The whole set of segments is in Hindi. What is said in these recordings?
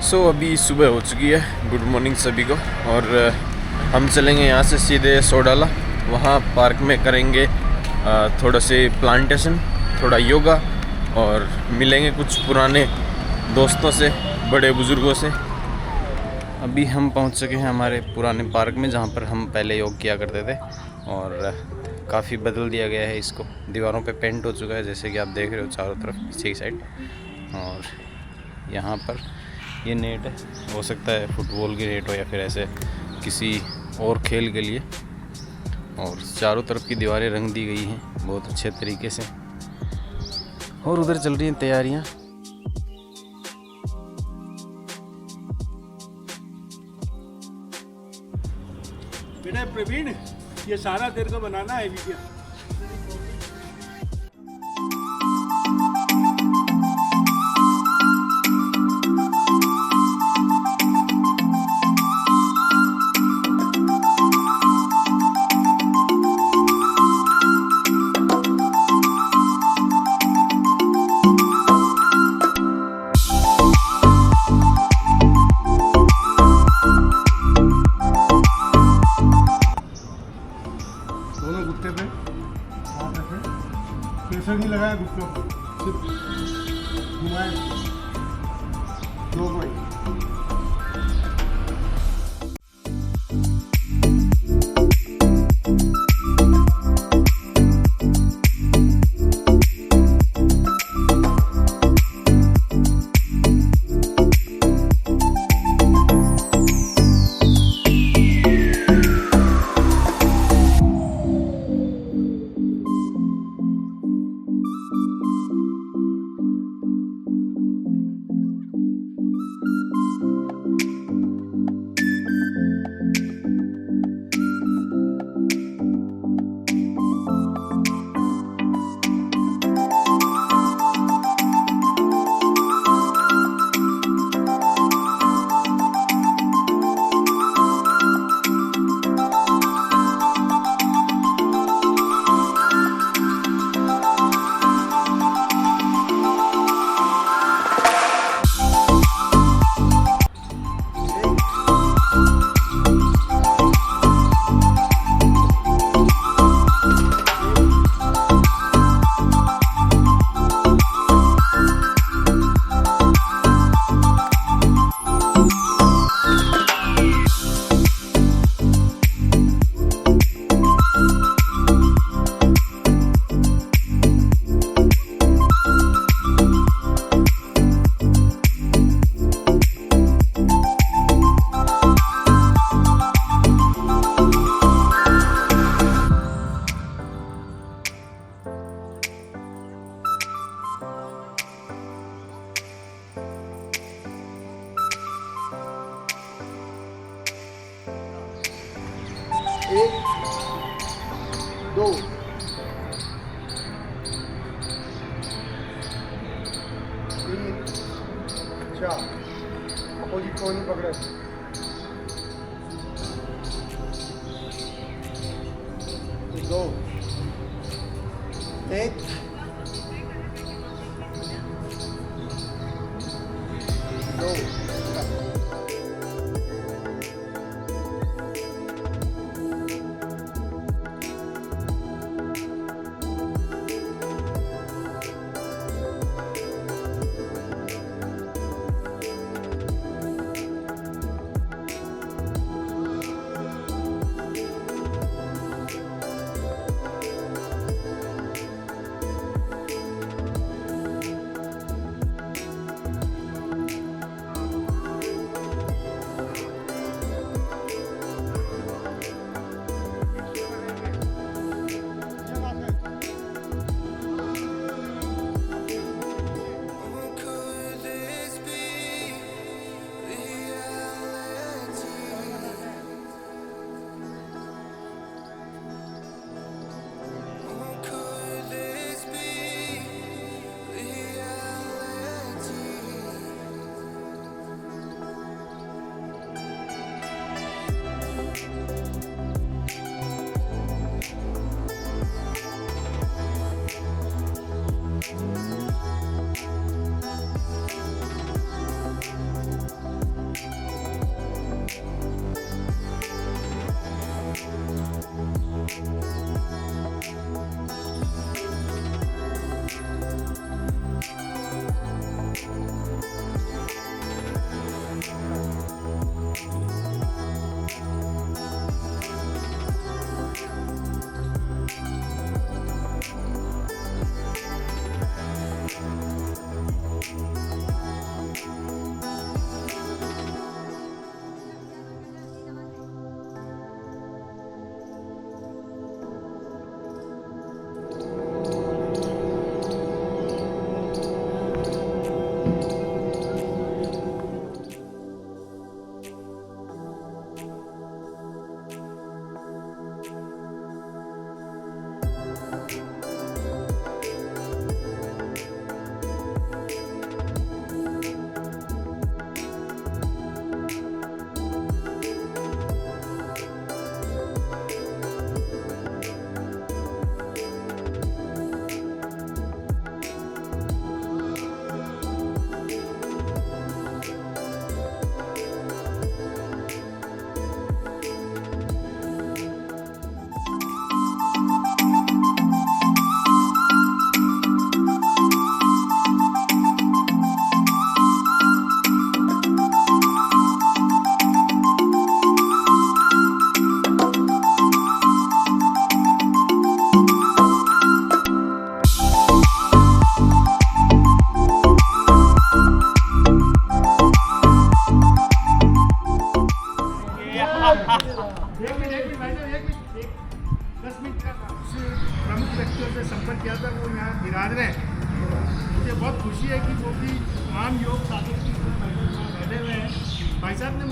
अभी सुबह हो चुकी है। गुड मॉर्निंग सभी को। और हम चलेंगे यहाँ से सीधे सोडाला। वहाँ पार्क में करेंगे थोड़ा से प्लांटेशन, थोड़ा योगा, और मिलेंगे कुछ पुराने दोस्तों से, बड़े बुज़ुर्गों से। अभी हम पहुँच चुके हैं हमारे पुराने पार्क में, जहाँ पर हम पहले योग किया करते थे। और काफ़ी बदल दिया गया है इसको। दीवारों पे पेंट हो चुका है, जैसे कि आप देख रहे हो चारों तरफ पीछे की साइड। और यहाँ पर ये नेट है, हो सकता है फुटबॉल की नेट हो या फिर ऐसे किसी और खेल के लिए। और चारों तरफ की दीवारें रंग दी गई हैं बहुत अच्छे तरीके से। और उधर चल रही हैं तैयारियाँ। बेटा प्रवीण, ये सारा तेरे को बनाना है वीडियो। दोनों घुटने पे हाथ रखें, प्रेशर नहीं लगाया घुटनों पर, सिर्फ घुमाए दो पॉइंट। एक, दो, तीन, चार, अपोजिट को नहीं पकड़े, दो, एक, दो,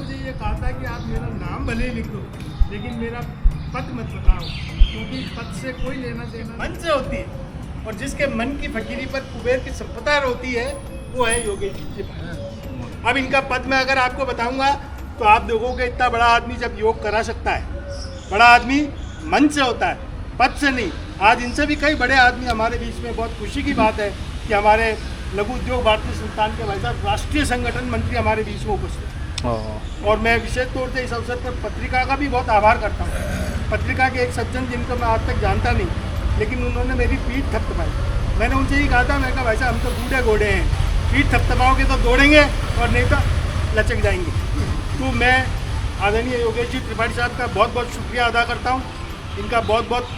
मुझे ये कहा था कि आप मेरा नाम भले लिख दो लेकिन मेरा पद मत बताओ, क्योंकि पद से कोई लेना देना मन से होती है, और जिसके मन की फकीरी पर कुबेर की संपदा होती है वो है योगेश जी भाई। अब इनका पद मैं अगर आपको बताऊंगा तो आप देखोगे इतना बड़ा आदमी जब योग करा सकता है, बड़ा आदमी मन से होता है, पद से नहीं। आज इनसे भी कई बड़े आदमी हमारे बीच में, बहुत खुशी की बात है कि हमारे लघु उद्योग भारतीय संस्थान के भाई साहब राष्ट्रीय संगठन मंत्री हमारे बीच में उपस्थित हैं। और मैं विशेष तौर से इस अवसर पर पत्रिका का भी बहुत आभार करता हूँ। पत्रिका के एक सज्जन जिनको मैं आज तक जानता नहीं, लेकिन उन्होंने मेरी पीठ थपथपाई। मैंने उनसे ही कहा था, मैं कहा भाई साहब हम तो बूढ़े घोड़े हैं, पीठ थपथपाओगे तो दौड़ेंगे और नहीं तो लचक जाएंगे। तो मैं आदरणीय योगेश जी त्रिपाठी साहब का बहुत बहुत शुक्रिया अदा करता हूँ, इनका बहुत बहुत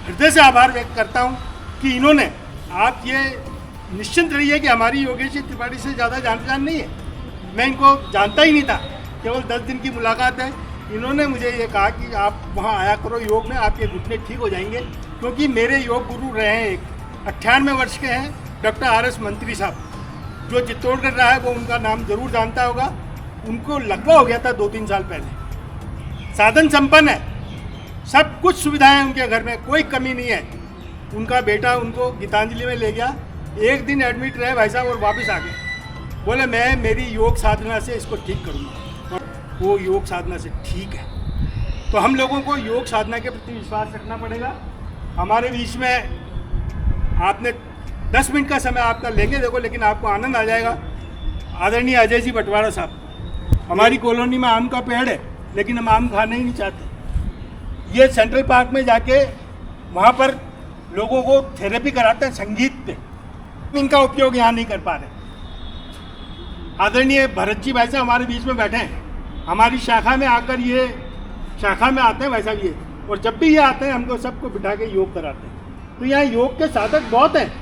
हृदय से आभार व्यक्त करता हूँ कि इन्होंने, आप ये निश्चिंत रहिए कि हमारी योगेश जी त्रिपाठी से ज़्यादा जान पहचान नहीं है, मैं इनको जानता ही नहीं था, केवल 10 दिन की मुलाकात है। इन्होंने मुझे ये कहा कि आप वहाँ आया करो योग में, आपके घुटने ठीक हो जाएंगे, क्योंकि मेरे योग गुरु रहे हैं एक 98 वर्ष के हैं डॉक्टर RS मंत्री साहब, जो चित्तौड़गढ़ रहा है वो उनका नाम जरूर जानता होगा। उनको लकवा हो गया था 2-3 साल पहले, साधन संपन्न है, सब कुछ सुविधाएं उनके घर में, कोई कमी नहीं है। उनका बेटा उनको गीतांजलि में ले गया, एक दिन एडमिट रहे भाई साहब और वापस आ गए, बोले मैं मेरी योग साधना से इसको ठीक करूँगा, और वो योग साधना से ठीक है। तो हम लोगों को योग साधना के प्रति विश्वास रखना पड़ेगा। हमारे बीच में आपने 10 मिनट का समय आपका लेंगे देखो, लेकिन आपको आनंद आ जाएगा। आदरणीय अजय जी बटवाड़ा साहब, हमारी कॉलोनी में आम का पेड़ है लेकिन हम आम खाना ही नहीं चाहते। ये सेंट्रल पार्क में जाके वहाँ पर लोगों को थेरेपी कराते हैं संगीत पे, इनका उपयोग यहाँ नहीं कर पा रहे। आदरणीय भरत जी भाई साहब हमारे बीच में बैठे हैं, हमारी शाखा में आकर ये शाखा में आते हैं भाई साहब ये, और जब भी ये आते हैं हमको सबको बिठा के योग कराते हैं। तो यहाँ योग के साधक बहुत हैं,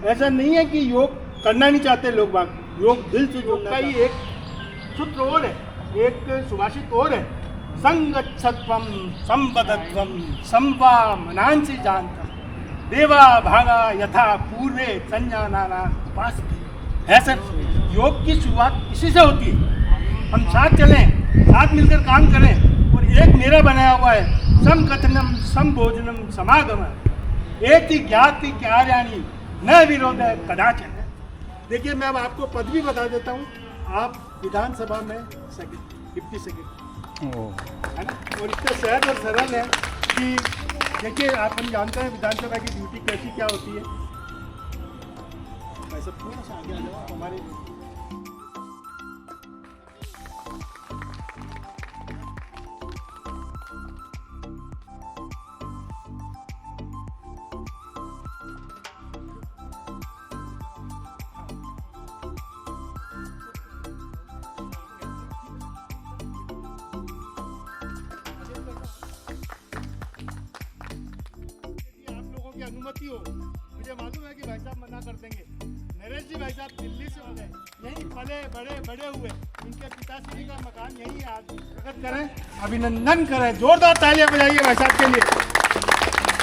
ऐसा नहीं है कि योग करना नहीं चाहते लोग बाग, योग दिल से योग का ही एक सूत्र और है, एक सुभाषित और है, संगच्छत्वम संपदत्वम संवा मनांसि जानता देवा भागा यथा पूर्वे संजानाना उपासते। है सर, योग की शुरुआत इसी से होती है। हम साथ चलें, साथ मिलकर काम करें, और एक मेरा बनाया हुआ है समकथनम समभोजनम समागम एति ज्ञाति कार्याणि न विरोध कदाचन। देखिए मैं अब आपको पद भी बता देता हूँ, आप विधानसभा में सेक्रेटरी, डिप्टी सेक्रेटरी है ना, और इतना सहज और सरल है कि देखिए आप हम जानते हैं विधानसभा की ड्यूटी कैसी क्या होती है। वैसे थोड़ा सा आगे आ जाओ हमारे अनुमति हो। मुझे मालूम है कि भाई साहब मना कर देंगे। नरेश जी भाई साहब दिल्ली से होते हैं, यहीं पले बड़े हुए, इनके पिताश्री का मकान यही है। आज स्वागत करें, अभिनंदन करें, जोरदार तालियां बजाइए भाई साहब के लिए।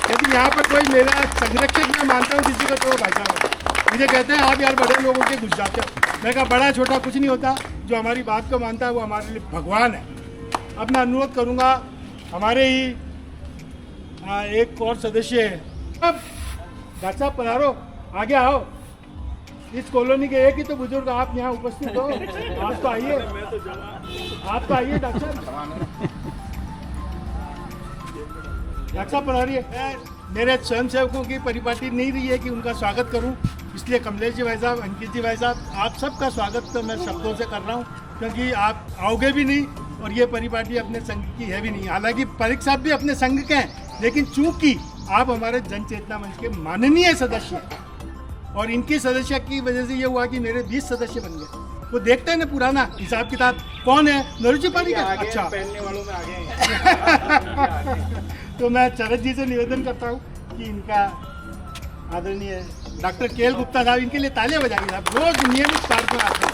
यदि यहाँ पर कोई मेरा संरक्षक मैं मानता हूँ किसी को, तो भाई साहब मुझे कहते हैं आप यार बड़े लोगों के घुस जाते हो। मैं कहा बड़ा छोटा कुछ नहीं होता, जो हमारी बात को मानता है वो हमारे लिए भगवान है। अब मैं अनुरोध करूँगा, हमारे ही एक और सदस्य है, अब डॉक्टर साहब पधारो, आगे आओ। इस कॉलोनी के एक ही तो बुजुर्ग आप यहाँ उपस्थित हो, आप तो आइए, आप तो आइए डॉक्टर साहब। डॉक्टर साहब पधारिए। मेरे स्वयंसेवकों की परिपाटी नहीं रही है कि उनका स्वागत करूं, इसलिए कमलेश जी भाई साहब, अंकित जी भाई साहब, आप सबका स्वागत तो मैं शब्दों से कर रहा हूं, क्योंकि आप आओगे भी नहीं और ये परिपाटी अपने संघ की है भी नहीं। हालांकि परीख साहब भी अपने संघ के हैं, लेकिन चूंकि आप हमारे जन चेतना मंच के माननीय सदस्य हैं और इनकी सदस्य की वजह से ये हुआ कि मेरे 20 सदस्य बन गए। वो देखते हैं ना पुराना हिसाब किताब, कौन है नरुचि पाली का, अच्छा पहनने वालों में आ गए। तो मैं चरत जी से निवेदन करता हूँ कि इनका आदरणीय डॉक्टर KL गुप्ता साहब, इनके लिए तालियां बजाइए साहब, रोज नियमित कार्यक्रम आते हैं।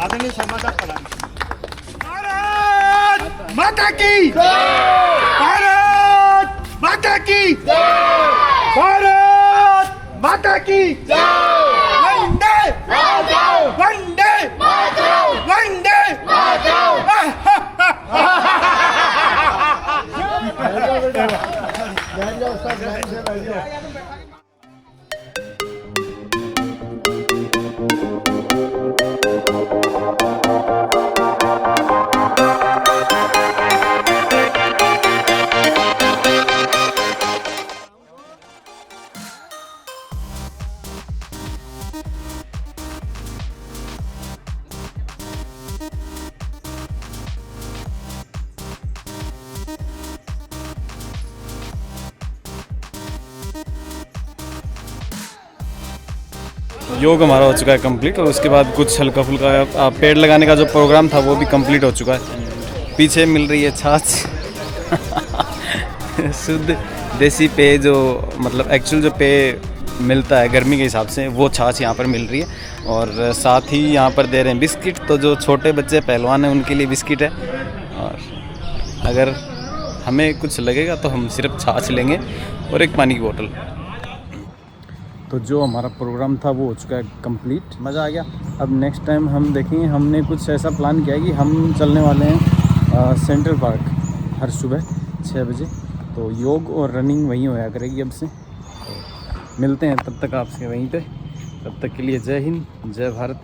आदरणीय शर्मा साहब प्रधान, भारत माता की, भारत माता की, भारत माता की, वंदे वंदे वंदे। योग हमारा हो चुका है कंप्लीट, और उसके बाद कुछ हल्का फुल्का पेड़ लगाने का जो प्रोग्राम था वो भी कंप्लीट हो चुका है। पीछे मिल रही है छाछ शुद्ध देसी पेय, जो मतलब एक्चुअल जो पेय मिलता है गर्मी के हिसाब से, वो छाछ यहाँ पर मिल रही है। और साथ ही यहाँ पर दे रहे हैं बिस्किट, तो जो छोटे बच्चे पहलवान हैं उनके लिए बिस्किट है। और अगर हमें कुछ लगेगा तो हम सिर्फ छाछ लेंगे और एक पानी की बोतल। तो जो हमारा प्रोग्राम था वो हो चुका है कंप्लीट, मज़ा आ गया। अब नेक्स्ट टाइम हम देखेंगे, हमने कुछ ऐसा प्लान किया है कि हम चलने वाले हैं सेंट्रल पार्क हर सुबह 6 बजे। तो योग और रनिंग वहीं होया करेगी अब से। तो मिलते हैं तब तक आपसे वहीं पे। तब तक के लिए जय हिंद, जय भारत।